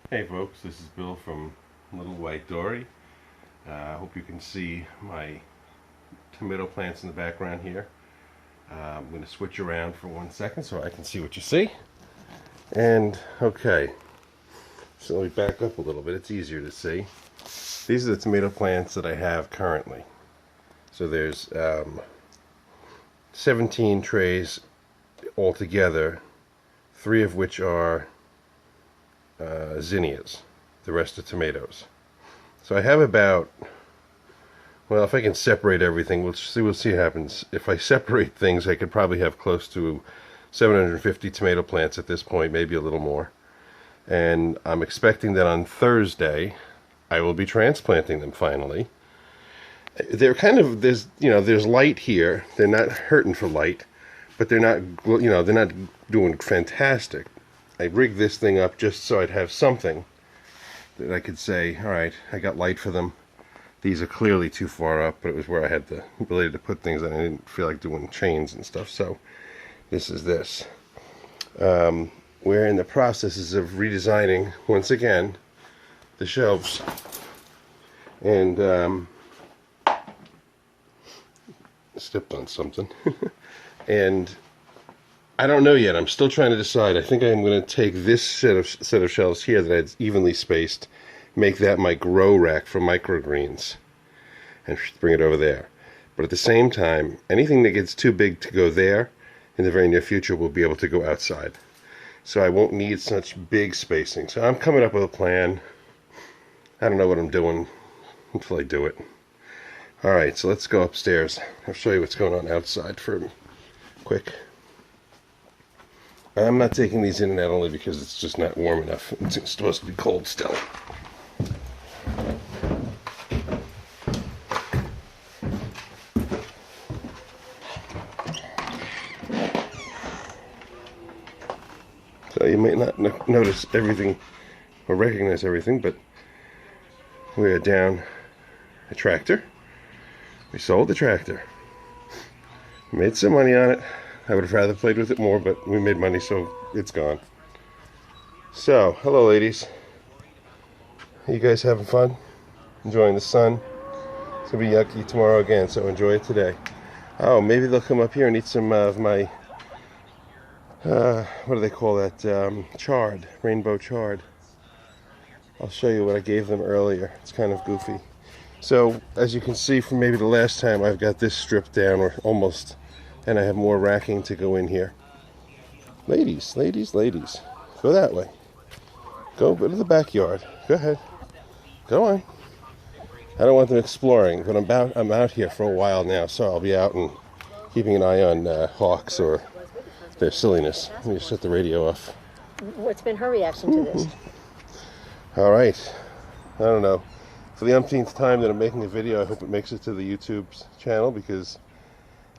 Hey folks, this is Bill from Little White Dory. I hope you can see my tomato plants in the background here. I'm going to switch around for 1 second so I can see what you see. And okay, so let me back up a little bit, it's easier to see. These are the tomato plants that I have currently. So there's 17 trays altogether, 3 of which are zinnias, the rest are tomatoes. So I have about, well, if I can separate everything, we'll see what happens. If I separate things, I could probably have close to 750 tomato plants at this point, maybe a little more. And I'm expecting that on Thursday I will be transplanting them finally. They're kind of, there's light here. They're not hurting for light, but they're not, they're not doing fantastic. I rigged this thing up just so I'd have something that I could say, all right, I got light for them. These are clearly too far up, but it was where I had the ability to put things, and I didn't feel like doing chains and stuff. So this is this. We're in the processes of redesigning, once again, the shelves. And stepped on something. And I don't know yet. I'm still trying to decide. I think I'm going to take this set of shelves here that I'd evenly spaced, make that my grow rack for microgreens, and bring it over there. But at the same time, anything that gets too big to go there in the very near future will be able to go outside. So I won't need such big spacing. So I'm coming up with a plan. I don't know what I'm doing until I do it. Alright, so let's go upstairs. I'll show you what's going on outside for a quick. I'm not taking these in and out only because it's just not warm enough. It's supposed to be cold still. So you may not notice everything or recognize everything, but we are down a tractor. We sold the tractor. We made some money on it. I would have rather played with it more, but we made money, so it's gone. So, hello ladies. You guys having fun? Enjoying the sun? It's going to be yucky tomorrow again, so enjoy it today. Oh, maybe they'll come up here and eat some of my, what do they call that? Chard, rainbow chard. I'll show you what I gave them earlier. It's kind of goofy. So, as you can see from maybe the last time, I've got this stripped down, or almost. And I have more racking to go in here. Ladies, ladies, ladies. Go that way. Go to the backyard. Go ahead. Go on. I don't want them exploring, but I'm out here for a while now, so I'll be out and keeping an eye on hawks or their silliness. Let me just shut the radio off. What's been her reaction to this? All right. I don't know. For the umpteenth time that I'm making a video, I hope it makes it to the YouTube channel, because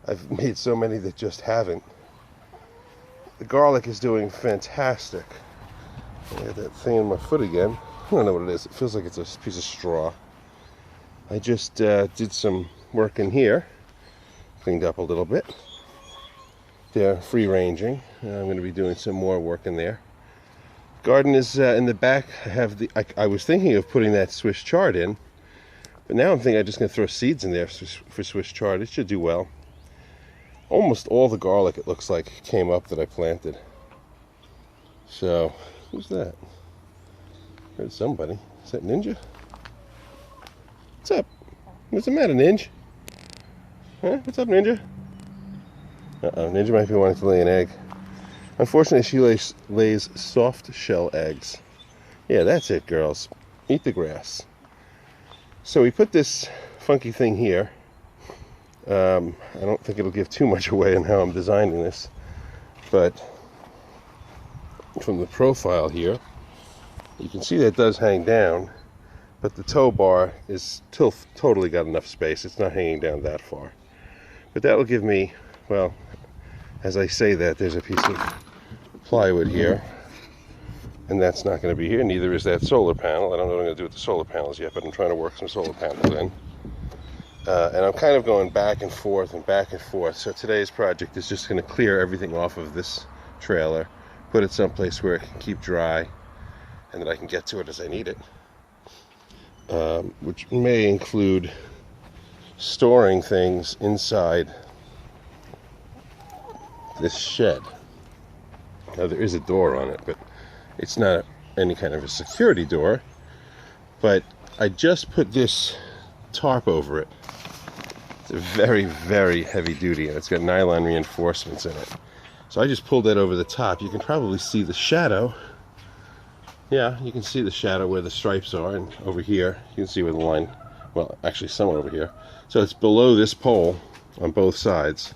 I've made so many that just haven't. The garlic is doing fantastic. I got that thing in my foot again. I don't know what it is. It feels like it's a piece of straw. I just did some work in here. Cleaned up a little bit. They're free ranging. I'm going to be doing some more work in there. Garden is in the back. I have I was thinking of putting that Swiss chard in, but now I'm thinking I'm just going to throw seeds in there for Swiss chard. It should do well. Almost all the garlic, it looks like, came up that I planted. So, who's that? Heard somebody. Is that Ninja? What's up? What's the matter, Ninja? Huh? What's up, Ninja? Uh-oh, Ninja might be wanting to lay an egg. Unfortunately, she lays soft shell eggs. Yeah, that's it, girls. Eat the grass. So we put this funky thing here. I don't think it'll give too much away on how I'm designing this, but from the profile here, you can see that it does hang down, but the tow bar is still totally got enough space. It's not hanging down that far. But that will give me, well, as I say that, there's a piece of plywood here, and that's not going to be here. Neither is that solar panel. I don't know what I'm going to do with the solar panels yet, but I'm trying to work some solar panels in. And I'm kind of going back and forth and back and forth. So today's project is just going to clear everything off of this trailer, put it someplace where it can keep dry, and that I can get to it as I need it, which may include storing things inside this shed. Now there is a door on it, but it's not any kind of a security door, but I just put this tarp over it. It's a very, very heavy duty, and it's got nylon reinforcements in it. So I just pulled that over the top. You can probably see the shadow. Yeah, you can see the shadow where the stripes are, and over here you can see where the line, well, actually somewhere over here. So it's below this pole on both sides.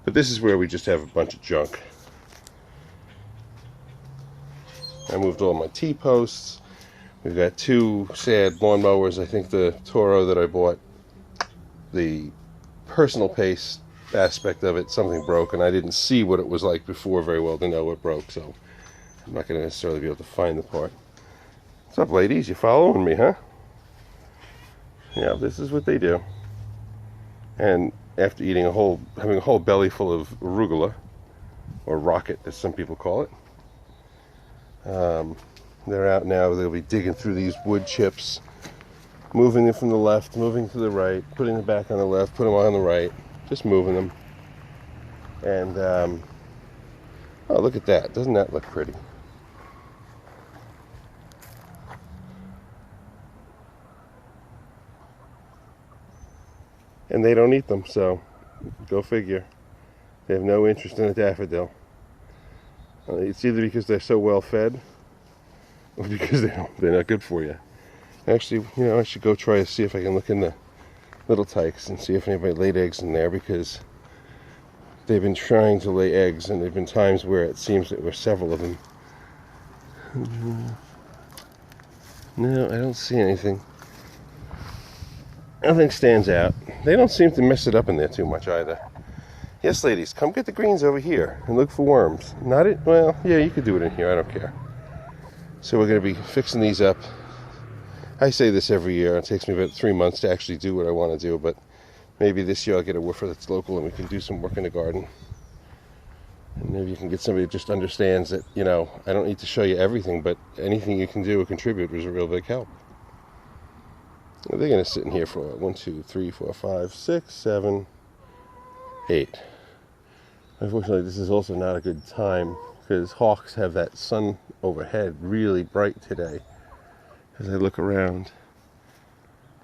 But this is where we just have a bunch of junk. I moved all my T-posts. We've got 2 sad lawnmowers. I think the Toro that I bought, the personal pace aspect of it, something broke, and I didn't see what it was like before very well to know what broke, so I'm not going to necessarily be able to find the part. What's up, ladies? You following me, huh? Yeah, this is what they do. And after eating having a whole belly full of arugula, or rocket as some people call it, they're out now. They'll be digging through these wood chips, moving them from the left, moving to the right, putting them back on the left, putting them on the right, just moving them. And oh, look at that. Doesn't that look pretty? And they don't eat them, so go figure. They have no interest in a daffodil. It's either because they're so well fed, or because they're not good for you. Actually, you know, I should go try to see if I can look in the little tykes and see if anybody laid eggs in there, because they've been trying to lay eggs, and there have been times where it seems that there were several of them. No, I don't see anything. Nothing stands out. They don't seem to mess it up in there too much either. Yes, ladies, come get the greens over here and look for worms. Not it. Well, yeah, you could do it in here. I don't care. So we're going to be fixing these up. I say this every year. It takes me about 3 months to actually do what I want to do, but maybe this year I'll get a woofer that's local and we can do some work in the garden. And maybe you can get somebody that just understands that, you know, I don't need to show you everything, but anything you can do or contribute is a real big help. They're going to sit in here for 1, 2, 3, 4, 5, 6, 7, 8. Unfortunately, this is also not a good time because hawks have that sun overhead really bright today. As I look around,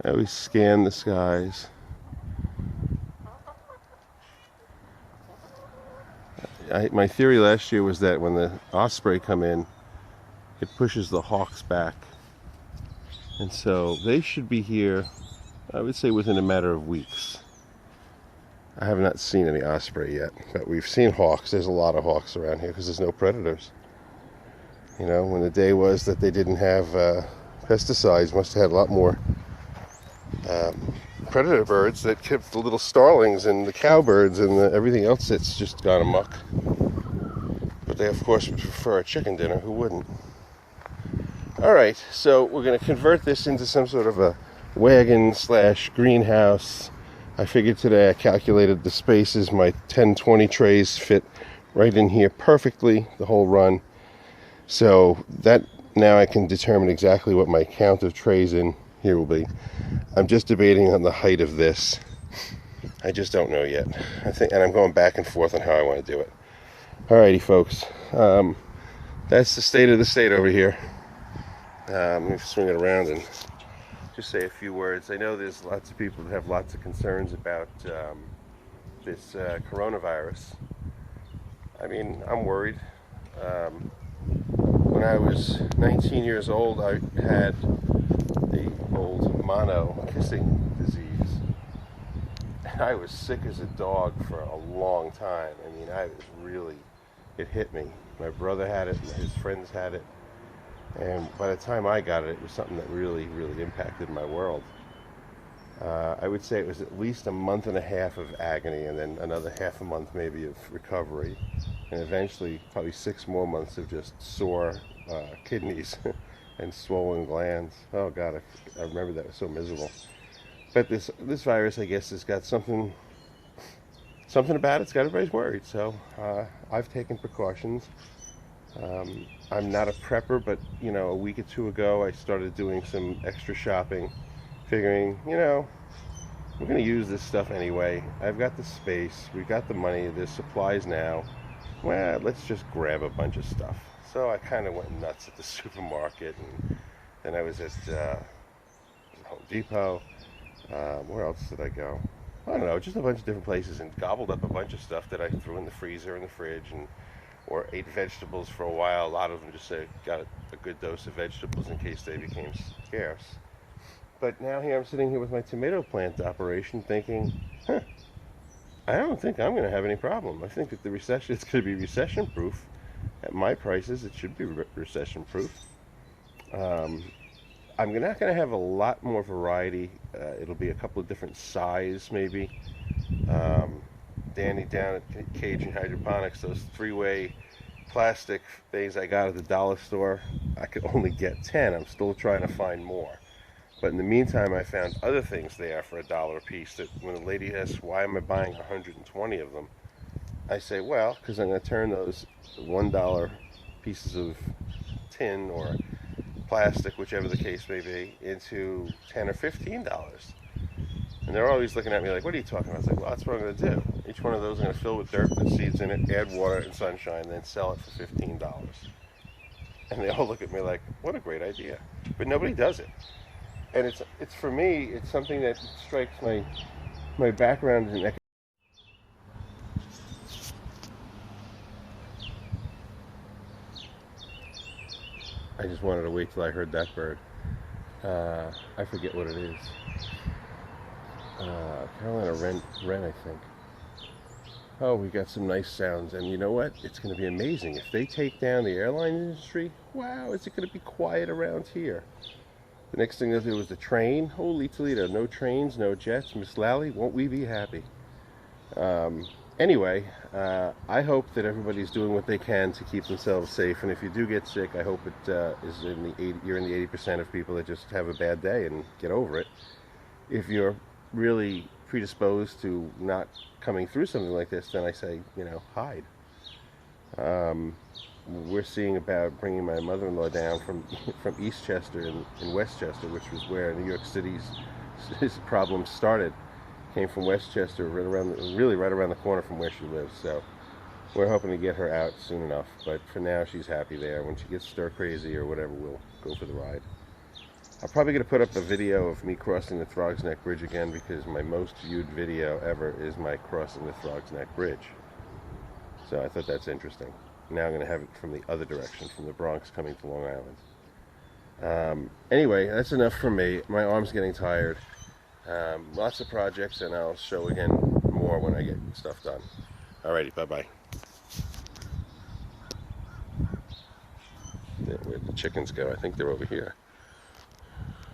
I always scan the skies. My theory last year was that when the osprey come in, it pushes the hawks back. And so they should be here, I would say, within a matter of weeks. I have not seen any osprey yet, but we've seen hawks. There's a lot of hawks around here because there's no predators. You know, when the day was that they didn't have pesticides, must have had a lot more predator birds that kept the little starlings and the cowbirds and everything else that's just gone amok. But they, of course, would prefer a chicken dinner. Who wouldn't? All right, so we're going to convert this into some sort of a wagon/greenhouse. I figured today, I calculated the spaces. My 10-20 trays fit right in here perfectly, the whole run. So that now I can determine exactly what my count of trays in here will be. I'm just debating on the height of this. I just don't know yet. And I'm going back and forth on how I want to do it. Alrighty, folks. That's the state of the state over here. Let me swing it around and just say a few words. I know there's lots of people that have lots of concerns about this coronavirus. I mean, I'm worried. When I was 19 years old, I had the old mono kissing disease. And I was sick as a dog for a long time. I mean, it hit me. My brother had it, and his friends had it. And by the time I got it, it was something that really, really impacted my world. I would say it was at least a month and a half of agony, and then another half a month maybe of recovery, and eventually probably 6 more months of just sore kidneys and swollen glands. Oh God, I remember that. It was so miserable. But this virus, I guess, has got something about it. It's got everybody's worried. So I've taken precautions. I'm not a prepper, but you know, a week or two ago I started doing some extra shopping, figuring, you know, we're going to use this stuff anyway. I've got the space, we've got the money, there's supplies now. Well, let's just grab a bunch of stuff. So I kind of went nuts at the supermarket, and then I was at Home Depot. Where else did I go? I don't know, just a bunch of different places, and gobbled up a bunch of stuff that I threw in the freezer and the fridge, and or ate vegetables for a while. A lot of them just got a good dose of vegetables in case they became scarce. But now here I'm sitting here with my tomato plant operation thinking, I don't think I'm going to have any problem. I think that it's going to be recession proof. At my prices, it should be recession proof. I'm not going to have a lot more variety. It'll be a couple of different size maybe. Danny down at Cajun Hydroponics, those 3-way plastic things I got at the dollar store, I could only get 10. I'm still trying to find more. But in the meantime, I found other things there for $1 a piece that when a lady asks, why am I buying 120 of them? I say, well, because I'm going to turn those $1 pieces of tin or plastic, whichever the case may be, into $10 or $15. And they're always looking at me like, what are you talking about? I was like, well, that's what I'm going to do. Each one of those I'm going to fill with dirt, put seeds in it, add water and sunshine, and then sell it for $15. And they all look at me like, what a great idea. But nobody does it. And it's for me, it's something that strikes my background in economics. I just wanted to wait till I heard that bird. I forget what it is. Carolina Wren, I think. Oh, we got some nice sounds, and you know what? It's going to be amazing. If they take down the airline industry, wow, is it going to be quiet around here? The next thing they'll do is the train. Holy Toledo, no trains, no jets. Miss Lally, won't we be happy? Anyway, I hope that everybody's doing what they can to keep themselves safe, and if you do get sick, I hope it is you're in the 80% of people that just have a bad day and get over it. If you're really predisposed to not coming through something like this, then I say, you know, hide. We're seeing about bringing my mother-in-law down from Eastchester in Westchester, which was where New York City's problems started. Came from Westchester, right around the corner from where she lives. So we're hoping to get her out soon enough. But for now, she's happy there. When she gets stir crazy or whatever, we'll go for the ride. I'm probably going to put up a video of me crossing the Throgs Neck Bridge again, because my most viewed video ever is my crossing the Throgs Neck Bridge. So I thought that's interesting. Now I'm going to have it from the other direction, from the Bronx coming to Long Island. Anyway, that's enough for me. My arm's getting tired. Lots of projects, and I'll show again more when I get stuff done. Alrighty, bye-bye. Where'd the chickens go? I think they're over here.